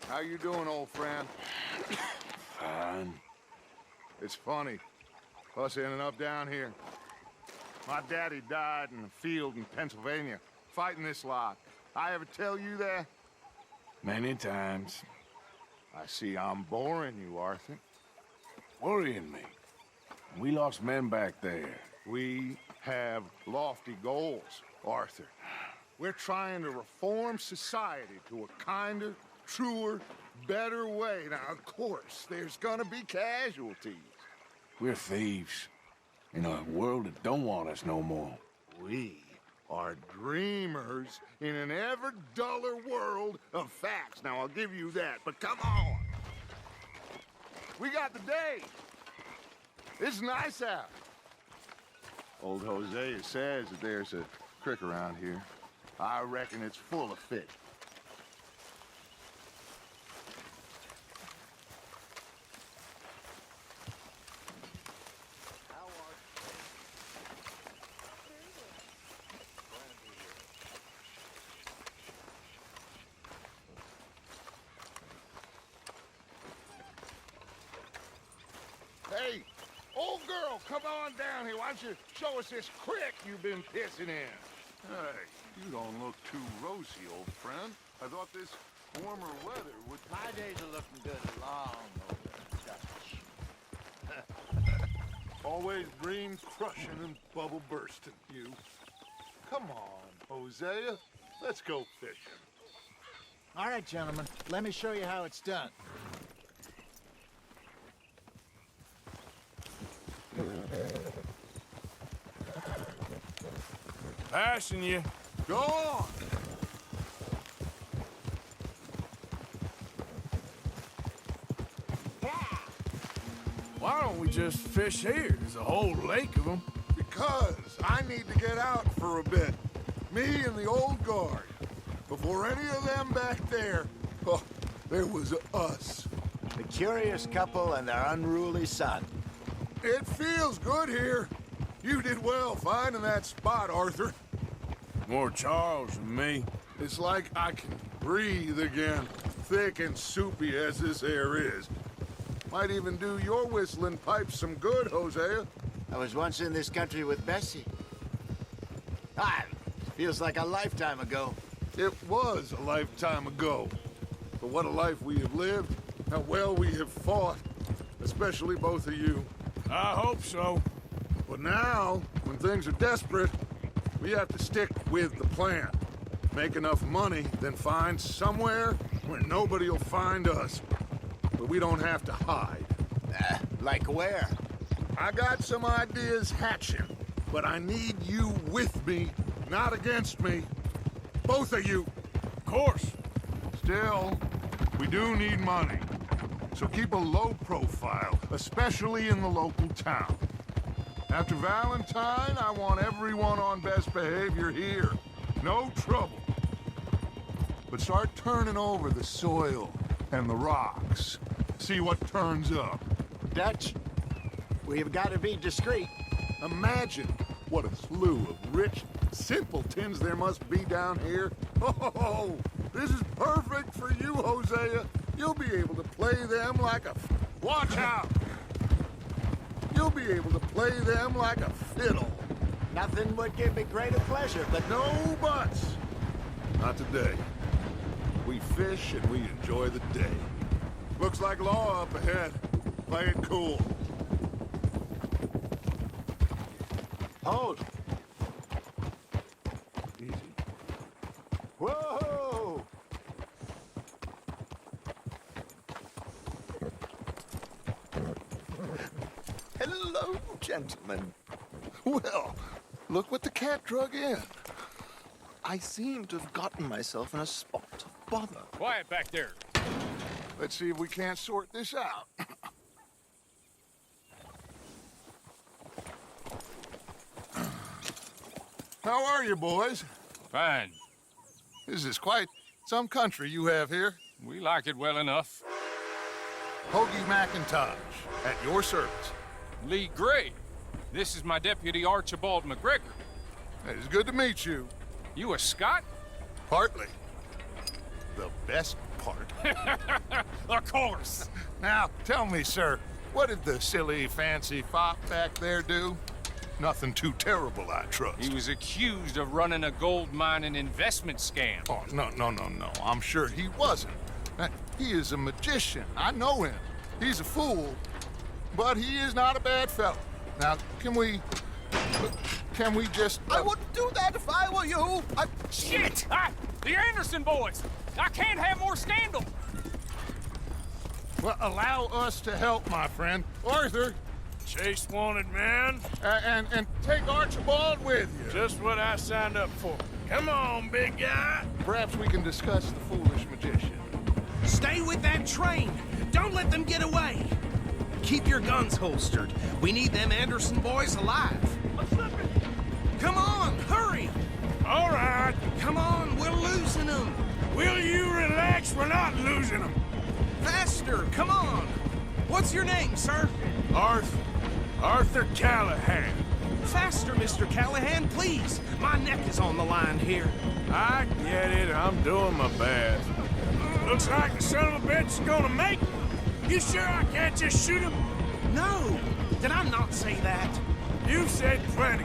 How you doing, old friend? Fine. It's funny, us ending up down here. My daddy died in a field in Pennsylvania, fighting this lot. I ever tell you that? Many times. I see I'm boring you, Arthur. Worrying me. We lost men back there. We have lofty goals, Arthur. We're trying to reform society to a kinder, truer, better way. Now, of course, there's gonna be casualties. We're thieves. In a world that don't want us no more. We are dreamers in an ever duller world of facts. Now, I'll give you that, but come on. We got the day. It's nice out. Old Hosea says that there's a creek around here. I reckon it's full of fish. Hey, old girl, come on down here. Why don't you show us this creek you've been pissing in? Hey, you don't look too rosy, old friend. I thought this warmer weather would... My days are looking good long over Dutch. Always dream crushing and bubble bursting, you. Come on, Hosea. Let's go fishing. All right, gentlemen, let me show you how it's done. Passing you. Go on! Why don't we just fish here? There's a whole lake of them. Because I need to get out for a bit. Me and the old guard. Before any of them back there, oh, there was us. The curious couple and their unruly son. It feels good here. You did well finding that spot, Arthur. More Charles than me. It's like I can breathe again, thick and soupy as this air is. Might even do your whistling pipes some good, Hosea. I was once in this country with Bessie. Feels like a lifetime ago. It was a lifetime ago. But what a life we have lived, how well we have fought, especially both of you. I hope so. But now, when things are desperate, we have to stick with the plan. Make enough money, then find somewhere where nobody will find us. But we don't have to hide. Like where? I got some ideas hatching, but I need you with me, not against me. Both of you. Of course. Still, we do need money. So keep a low profile, especially in the local town. After Valentine, I want everyone on best behavior here. No trouble. But start turning over the soil and the rocks. See what turns up. Dutch, we've got to be discreet. Imagine what a slew of rich simpletons there must be down here. Oh, this is perfect for you, Hosea. You'll be able to play them like a... Watch out! You'll be able to play them like a fiddle. Nothing would give me greater pleasure, but No buts. Not today. We fish and we enjoy the day. Looks like law up ahead. Play it cool. hold. Easy. Whoa! Hello, gentlemen. Well, look what the cat drug in. I seem to have gotten myself in a spot of bother. Quiet back there. Let's see if we can't sort this out. How are you, boys? Fine. This is quite some country you have here. We like it well enough. Hoagy Macintosh, at your service. Leigh Gray. This is my deputy, Archibald MacGregor. It is good to meet you. You a Scot? Partly. The best part. Of course. Now, tell me, sir, what did the silly, fancy fop back there do? Nothing too terrible, I trust. He was accused of running a gold mining investment scam. Oh, no. I'm sure he wasn't. He is a magician. I know him. He's a fool, but he is not a bad fellow. Now, can we just... I wouldn't do that if I were you. Shit! The Anderson boys! I can't have more scandal! Well, allow us to help, my friend. Arthur, Chase wanted man. and take Archibald with you. Just what I signed up for. Come on, big guy. Perhaps we can discuss the foolish magician. Stay with that train. Don't let them get away. Keep your guns holstered. We need them Anderson boys alive. Come on, hurry. All right. Come on, we're losing them. Will you relax? We're not losing them. Faster, come on. What's your name, sir? Arthur Callahan. Faster, Mr. Callahan, please. My neck is on the line here. I get it. I'm doing my best. Looks like the son of a bitch is gonna make it. You sure I can't just shoot him? No, did I not say that? You said plenty.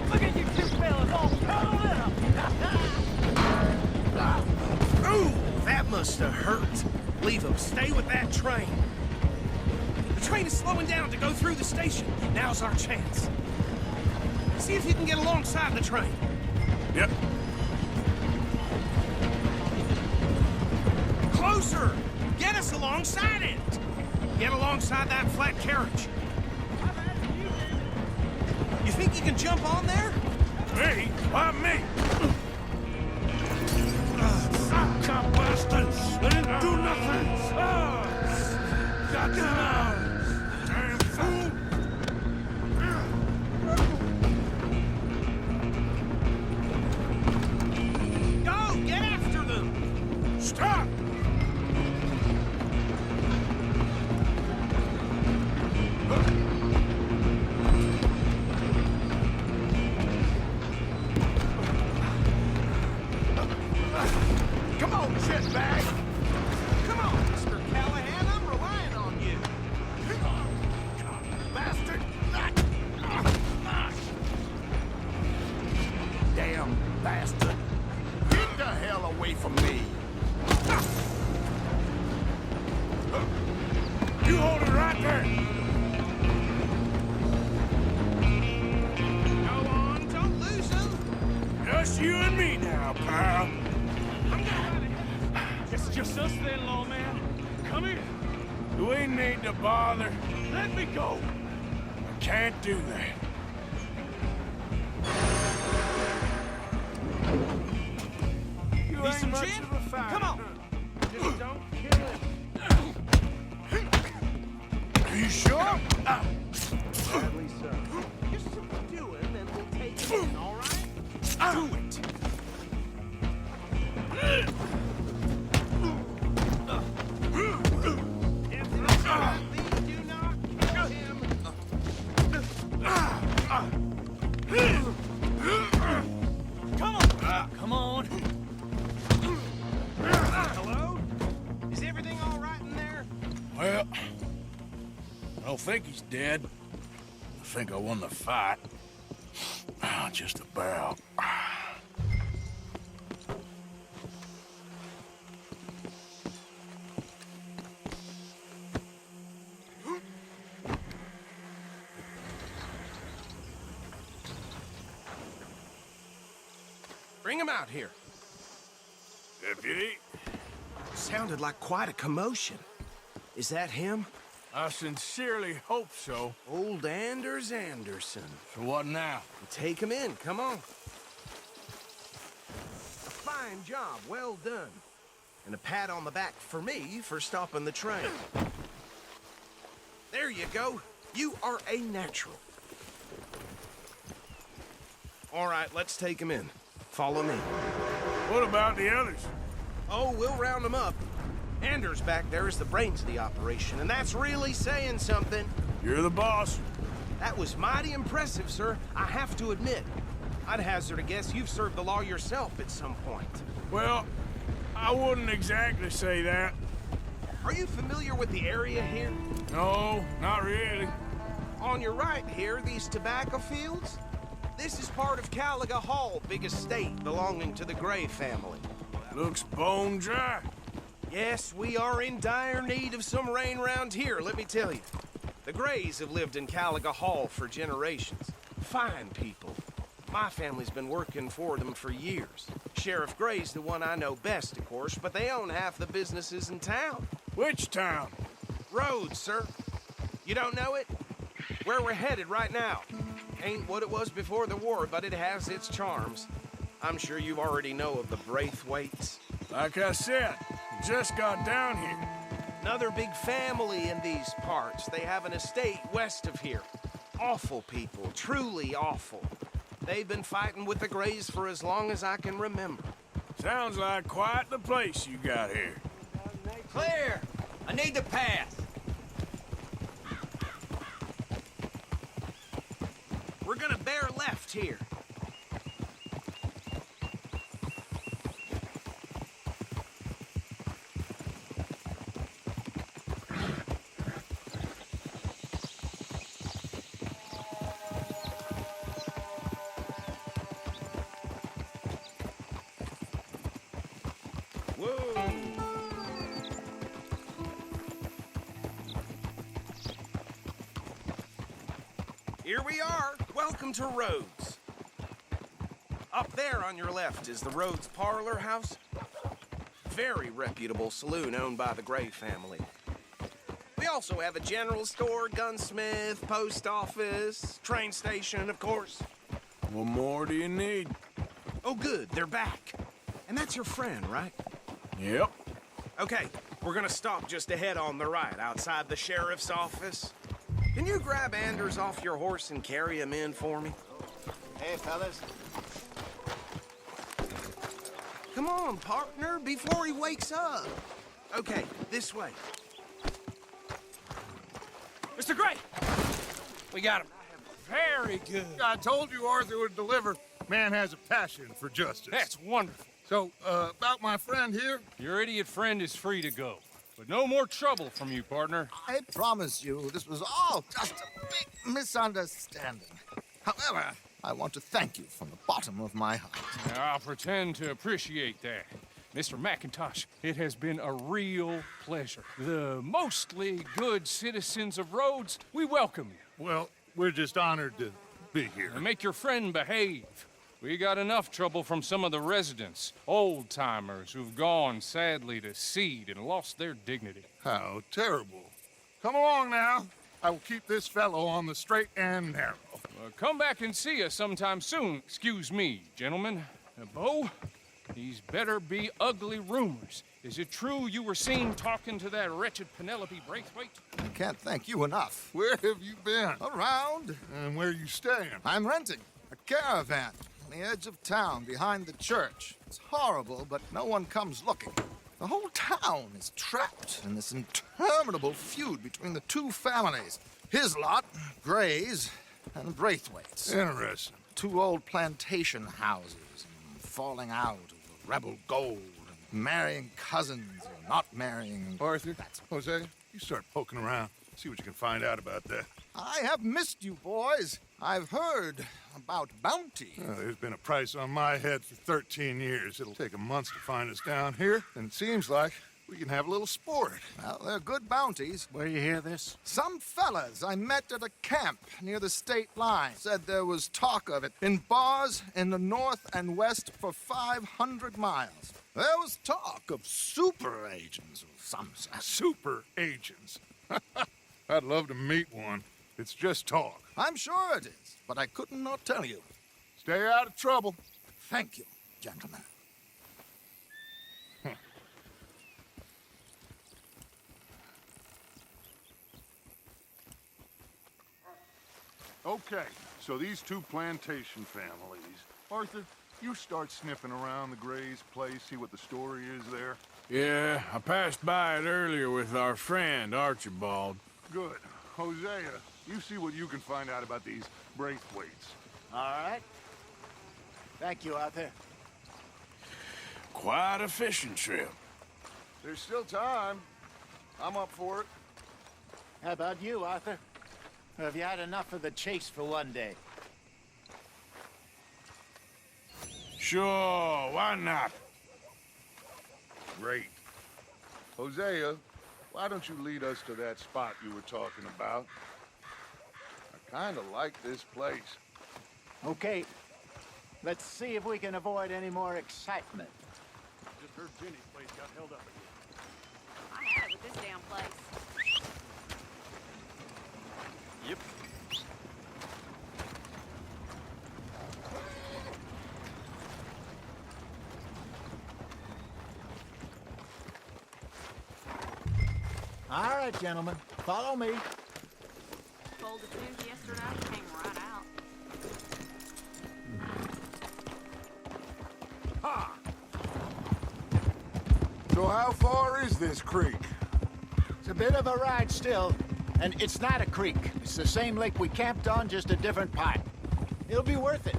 Look at you two fellas all cuddled up! Ooh, that must have hurt. Leave them. Stay with that train. The train is slowing down to go through the station. Now's our chance. See if you can get alongside the train. Yep. Closer! Get us alongside it! Get alongside that flat carriage. You think you can jump on there? Me? Why me? Cop bastards! They didn't do nothing! Got you now! Damn fool! Go! Get after them! Stop! Come on, shitbag! Come on, Mr. Callahan, I'm relying on you. Come on, bastard! Damn bastard. Get the hell away from me. You hold it right there! Go on, don't lose them. Just you and me now, pal. It's just us then, lawman. Come here. We need to bother. Let me go. I can't do that. You Need ain't some much gin? of a fighter. Come on. Just don't kill him. Are you sure? Sadly so. Just simply do it, and we'll take it in, all right? Do it! If it's not me, do not kill him! Come on. Hello? Is everything all right in there? Well, I don't think he's dead. I think I won the fight. Just about. Bring him out here. Deputy, Sounded like quite a commotion. Is that him? I sincerely hope so. Old Anders Anderson. So what now? Take him in, come on. A fine job, well done. And a pat on the back for me for stopping the train. There you go. You are a natural. All right, let's take him in. Follow me. What about the others? Oh, we'll round them up. Anders back there is the brains of the operation, and that's really saying something. You're the boss. That was mighty impressive, sir. I have to admit. I'd hazard a guess you've served the law yourself at some point. Well, I wouldn't exactly say that. Are you familiar with the area here? No, not really. On your right here, these tobacco fields? This is part of Caliga Hall, big estate belonging to the Gray family. Looks bone dry. Yes, we are in dire need of some rain round here, let me tell you. The Grays have lived in Caliga Hall for generations. Fine people. My family's been working for them for years. Sheriff Gray's the one I know best, of course, but they own half the businesses in town. Which town? Rhodes, sir. You don't know it? Where we're headed right now. Ain't what it was before the war, but it has its charms. I'm sure you already know of the Braithwaites. Like I said, just got down here. Another big family in these parts. They have an estate west of here. Awful people, truly awful. They've been fighting with the Grays for as long as I can remember. Sounds like quite the place you got here. Clear! I need to pass. We're gonna bear left here. Whoa! Here we are. Welcome to Rhodes. Up there on your left is the Rhodes Parlor House. Very reputable saloon owned by the Gray family. We also have a general store, gunsmith, post office, train station, of course. What more do you need? Oh, good. They're back. And that's your friend, right? Yep. Okay, we're gonna stop just ahead on the right, outside the sheriff's office. Can you grab Anders off your horse and carry him in for me? Hey, fellas. Come on, partner, before he wakes up. Okay, this way. Mr. Gray! We got him. Very good. I told you Arthur would deliver. Man has a passion for justice. That's wonderful. So, about my friend here? Your idiot friend is free to go. But no more trouble from you, partner. I promise you, this was all just a big misunderstanding. However, I want to thank you from the bottom of my heart. Now, I'll pretend to appreciate that. Mr. Macintosh, it has been a real pleasure. The mostly good citizens of Rhodes, we welcome you. Well, we're just honored to be here. And make your friend behave. We got enough trouble from some of the residents, old-timers who've gone, sadly, to seed and lost their dignity. How terrible. Come along now. I will keep this fellow on the straight and narrow. Come back and see us sometime soon. Excuse me, gentlemen. Bo, these better be ugly rumors. Is it true you were seen talking to that wretched Penelope Braithwaite? I can't thank you enough. Where have you been? Around, And where are you staying? I'm renting a caravan on the edge of town behind the church. It's horrible, but no one comes looking. The whole town is trapped in this interminable feud between the two families. His lot, Gray's, and Braithwaite's. Interesting. Two old plantation houses, and falling out over rebel gold, and marrying cousins or not marrying. Arthur, Hosea, you start poking around. See what you can find out about that. I have missed you, boys. I've heard about bounty. Well, there's been a price on my head for 13 years. It'll take a month to find us down here, and it seems like we can have a little sport. Well, they're good bounties. Where you hear this? Some fellas I met at a camp near the state line said there was talk of it in bars in the north and west for 500 miles. There was talk of super agents of some sort. Super agents. I'd love to meet one. It's just talk. I'm sure it is, but I couldn't not tell you. Stay out of trouble. Thank you, gentlemen. Okay, so these two plantation families. Arthur, you start sniffing around the Gray's place, see what the story is there. Yeah, I passed by it earlier with our friend, Archibald. Good. Hosea, You see what you can find out about these Braithwaites. All right. Thank you, Arthur. Quite a fishing trip. There's still time. I'm up for it. How about you, Arthur? Or have you had enough of the chase for one day? Sure, why not? Great. Hosea, why don't you lead us to that spot you were talking about? I kind of like this place. Okay. Let's see if we can avoid any more excitement. Just heard Jenny's place got held up again. I had it with this damn place. Yep. All right, gentlemen. Follow me. Folded news yesterday came right out. So how far is this creek? It's a bit of a ride still, and it's not a creek. It's the same lake we camped on, just a different pipe. It'll be worth it.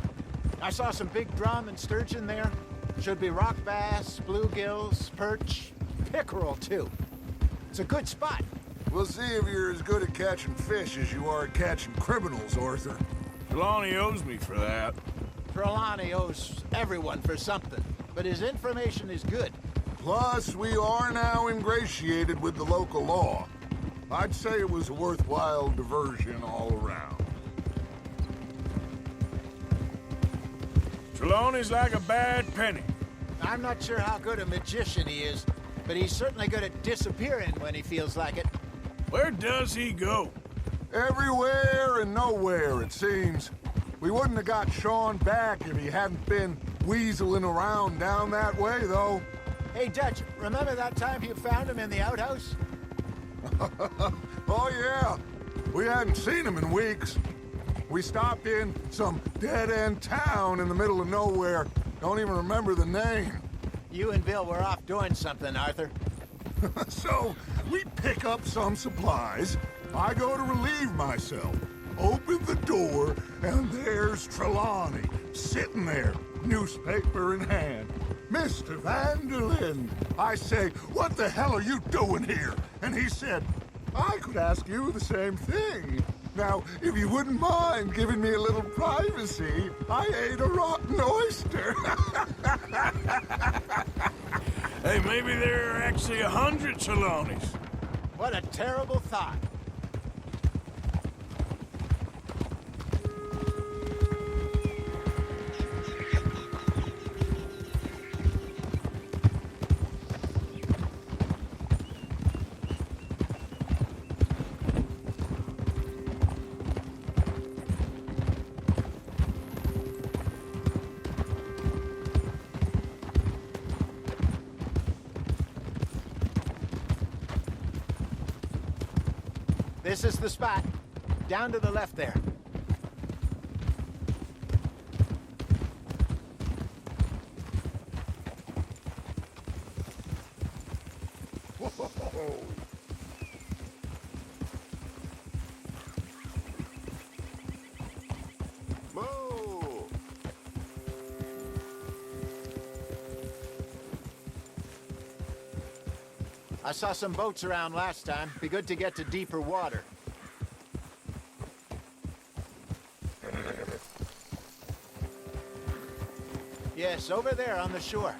I saw some big drum and sturgeon there. Should be rock bass, bluegills, perch, pickerel too. It's a good spot. We'll see if you're as good at catching fish as you are at catching criminals, Arthur. Trelawny owes me for that. Trelawny owes everyone for something, but his information is good. Plus, we are now ingratiated with the local law. I'd say it was a worthwhile diversion all around. Trelawny's like a bad penny. I'm not sure how good a magician he is, but he's certainly good at disappearing when he feels like it. Where does he go? Everywhere and nowhere, it seems. We wouldn't have got Sean back if he hadn't been weaseling around down that way, though. Hey, Dutch, remember that time you found him in the outhouse? Oh, yeah. We hadn't seen him in weeks. We stopped in some dead-end town in the middle of nowhere. Don't even remember the name. You and Bill were off doing something, Arthur. So, we pick up some supplies. I go to relieve myself. Open the door, and there's Trelawny, sitting there, newspaper in hand. Mr. Vanderlyn. I say, what the hell are you doing here? And he said, I could ask you the same thing. Now, if you wouldn't mind giving me a little privacy, I ate a rotten oyster. Hey, maybe there are actually 100 Trelawnys. What a terrible thought. This is the spot. Down to the left there. Whoa. Whoa! I saw some boats around last time. Be good to get to deeper water. Yes, over there on the shore.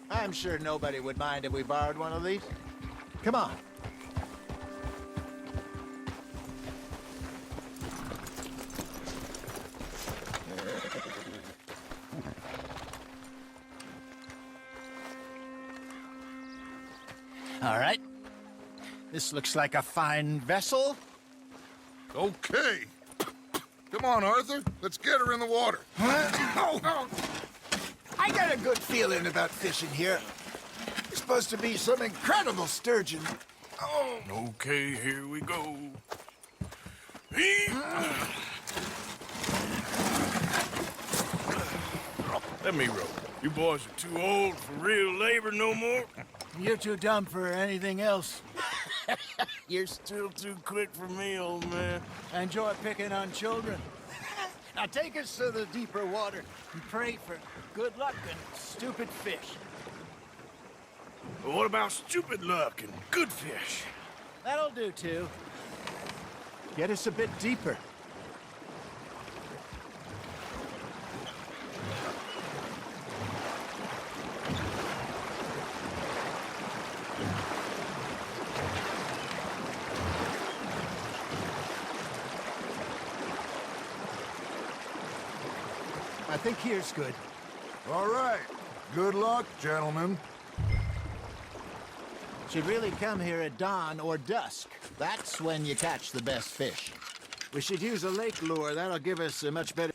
I'm sure nobody would mind if we borrowed one of these. Come on. All right. This looks like a fine vessel. Okay. Come on, Arthur. Let's get her in the water. Oh. I got a good feeling about fishing here. It's supposed to be some incredible sturgeon. Oh. Okay, here we go. Let me row. You boys are too old for real labor no more. You're too dumb for anything else. You're still too quick for me, old man. I enjoy picking on children. Now take us to the deeper water and pray for good luck and stupid fish. But what about stupid luck and good fish? That'll do, too. Get us a bit deeper. I think here's good. All right. Good luck, gentlemen. Should really come here at dawn or dusk. That's when you catch the best fish. We should use a lake lure. That'll give us a much better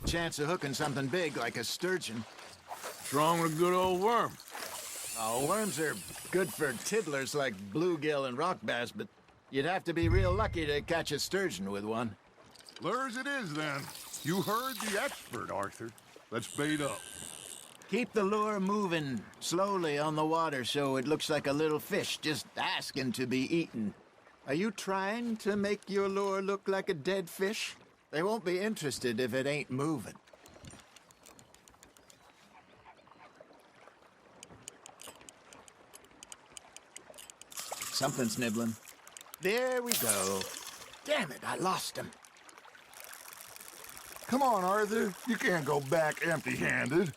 chance of hooking something big like a sturgeon. What's wrong with a good old worm? Oh, worms are good for tiddlers like bluegill and rock bass, but you'd have to be real lucky to catch a sturgeon with one. Lures it is, then. You heard the expert, Arthur. Let's bait up. Keep the lure moving slowly on the water so it looks like a little fish just asking to be eaten. Are you trying to make your lure look like a dead fish? They won't be interested if it ain't moving. Something's nibbling. There we go. Damn it, I lost him. Come on, Arthur. You can't go back empty-handed.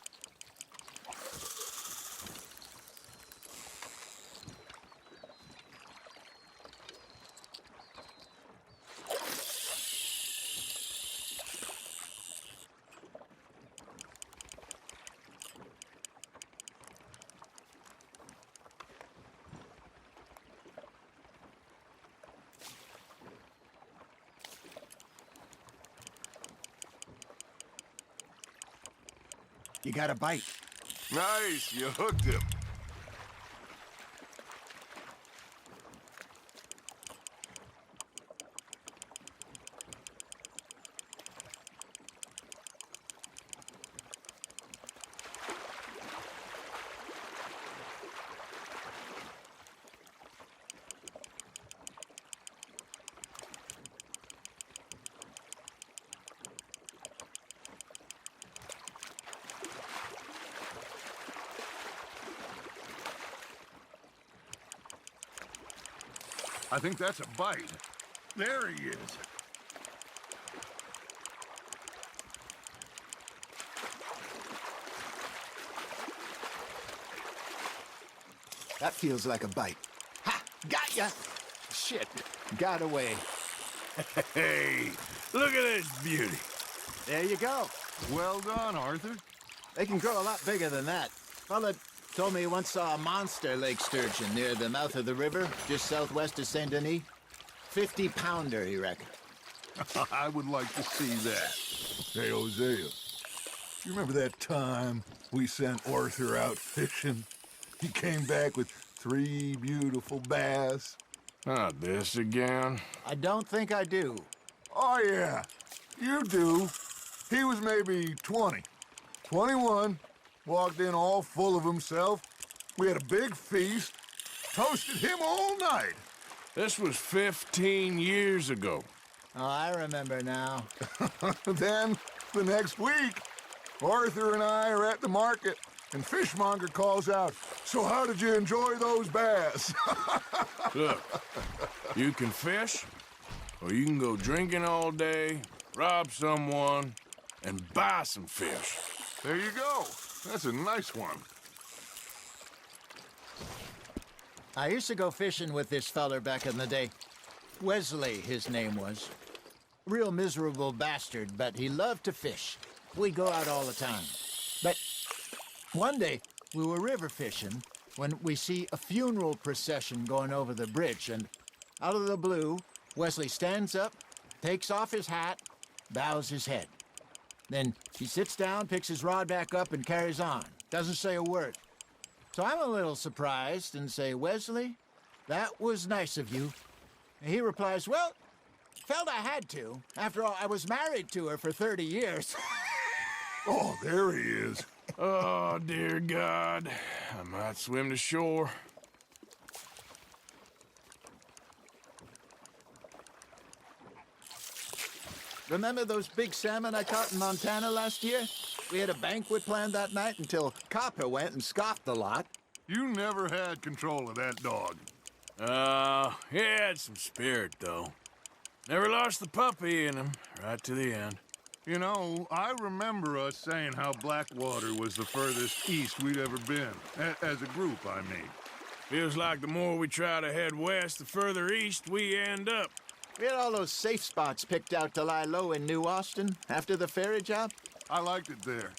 You got a bite. Nice, you hooked him. I think that's a bite. There he is. That feels like a bite. Ha! Got ya! Shit, got away. Hey, look at this beauty. There you go. Well done, Arthur. They can grow a lot bigger than that. Fella told me he once saw a monster lake sturgeon near the mouth of the river, just southwest of Saint Denis. 50-pounder, he reckoned. I would like to see that. Hey, Hosea, you remember that time we sent Arthur out fishing? He came back with 3 beautiful bass. Not this again. I don't think I do. Oh, yeah, you do. He was maybe 20, 21, walked in all full of himself. We had a big feast, toasted him all night. This was 15 years ago. Oh, I remember now. Then, the next week, Arthur and I are at the market, and Fishmonger calls out, "So how did you enjoy those bass?" Look, you can fish, or you can go drinking all day, rob someone, and buy some fish. There you go. That's a nice one. I used to go fishing with this feller back in the day. Wesley, his name was. Real miserable bastard, but he loved to fish. We'd go out all the time. But one day, we were river fishing when we see a funeral procession going over the bridge, and out of the blue, Wesley stands up, takes off his hat, bows his head. Then he sits down, picks his rod back up, and carries on. Doesn't say a word. So I'm a little surprised and say, "Wesley, that was nice of you." And he replies, "Well, felt I had to. After all, I was married to her for 30 years. Oh, there he is. Oh, dear God. I might swim to shore. Remember those big salmon I caught in Montana last year? We had a banquet planned that night until Copper went and scoffed the lot. You never had control of that dog. He had some spirit, though. Never lost the puppy in him, right to the end. You know, I remember us saying how Blackwater was the furthest east we'd ever been. As a group, I mean. Feels like the more we try to head west, the further east we end up. We had all those safe spots picked out to lie low in New Austin after the ferry job. I liked it there.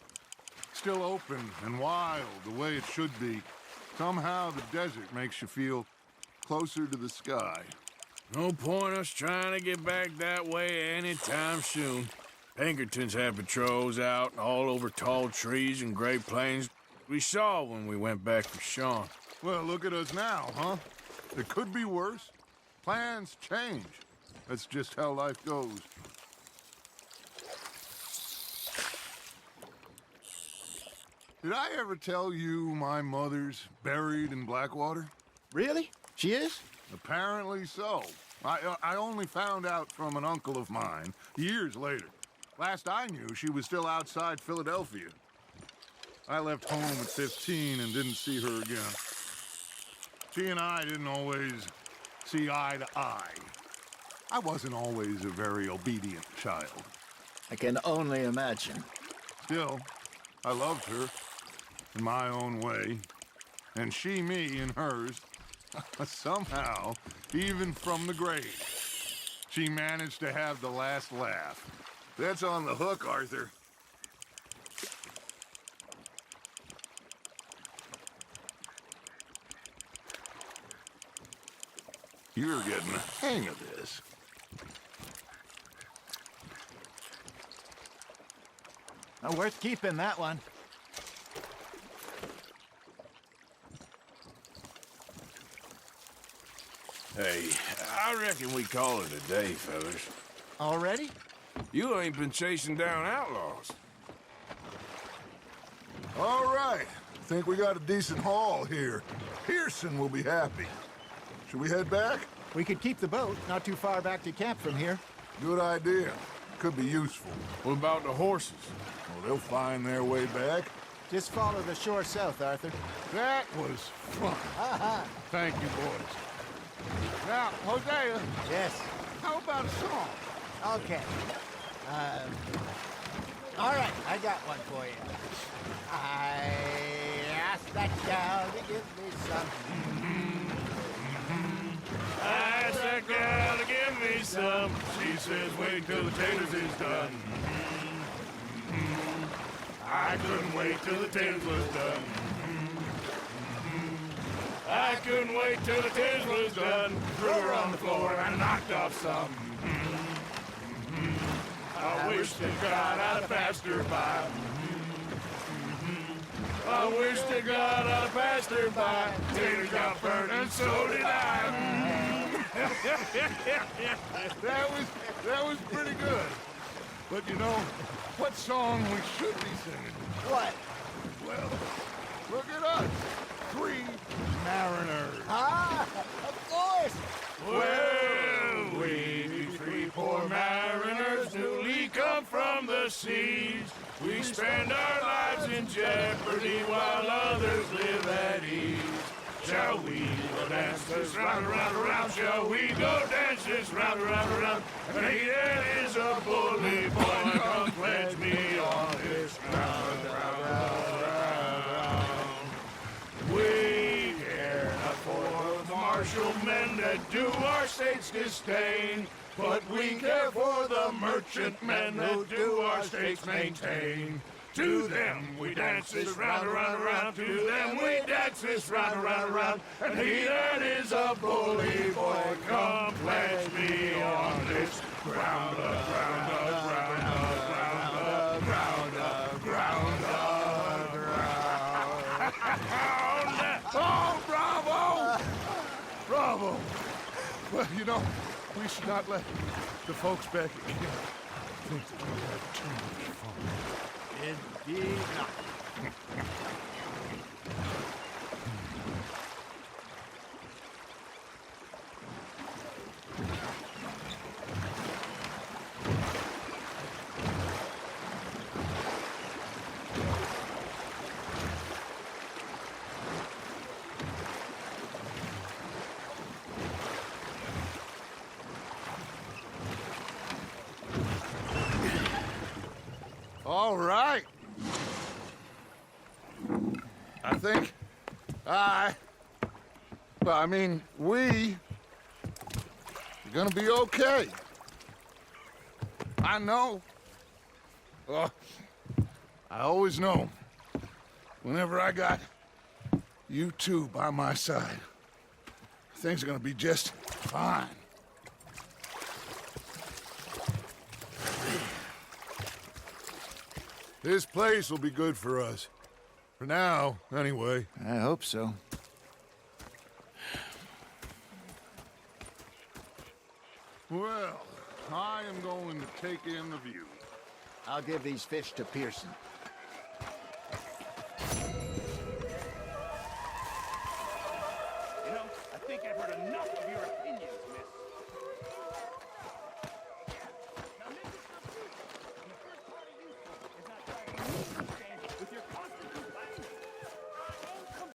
Still open and wild, the way it should be. Somehow the desert makes you feel closer to the sky. No point us trying to get back that way anytime soon. Pinkertons had patrols out all over tall trees and Great Plains. We saw when we went back for Sean. Well, look at us now, huh? It could be worse. Plans change. That's just how life goes. Did I ever tell you my mother's buried in Blackwater? Really? She is? Apparently so. I only found out from an uncle of mine years later. Last I knew, she was still outside Philadelphia. I left home at 15 and didn't see her again. She and I didn't always see eye to eye. I wasn't always a very obedient child. I can only imagine. Still, I loved her in my own way, and she me in hers. Somehow, even from the grave, she managed to have the last laugh. That's on the hook, Arthur. You're getting the hang of this. Worth keeping, that one. Hey, I reckon we call it a day, fellas. Already? You ain't been chasing down outlaws. All right. Think we got a decent haul here. Pearson will be happy. Should we head back? We could keep the boat not too far back to camp from here. Good idea. Could be useful. What about the horses? Well, they'll find their way back. Just follow the shore south, Arthur. That was fun. Thank you, boys. Now, Hosea, Yes. how about a song? Okay. All right, I got one for you. I asked that gal to give me some. I asked that girl to give me some. She says, wait till the taters is done. I couldn't wait till the taters was done. I couldn't wait till the taters was done. Threw her on the floor and I knocked off some. I wish to God I'd have passed her by. I wish to God I'd have passed her by. Tater got burned and so did I. That was pretty good. But you know, what song we should be singing? What? Well, look at us. 3 mariners. Ah, of course. Well, we be 3 poor mariners newly come from the seas. We spend our lives in jeopardy while others live at ease. Shall we go dance this round, around, around? Shall we go dance this round, around, around? And here is a bully boy, come pledge me on this round, round, round, round. We care not for the martial men that do our state's disdain, but we care for the merchant men that do our states maintain. To them we dance this round, around, around. To them we dance this round, around, around. And he that is a bully boy, come pledge me on this ground up, ground up, ground up, ground up, ground up, ground up, ground up. Oh, bravo! Bravo! Well, you know, we should not let the folks back again think that we had too much fun. Indeed not. All right. I think we are gonna be okay. I know. I always know. Whenever I got you two by my side, things are gonna be just fine. This place will be good for us. For now, anyway. I hope so. Well, I am going to take in the view. I'll give these fish to Pearson.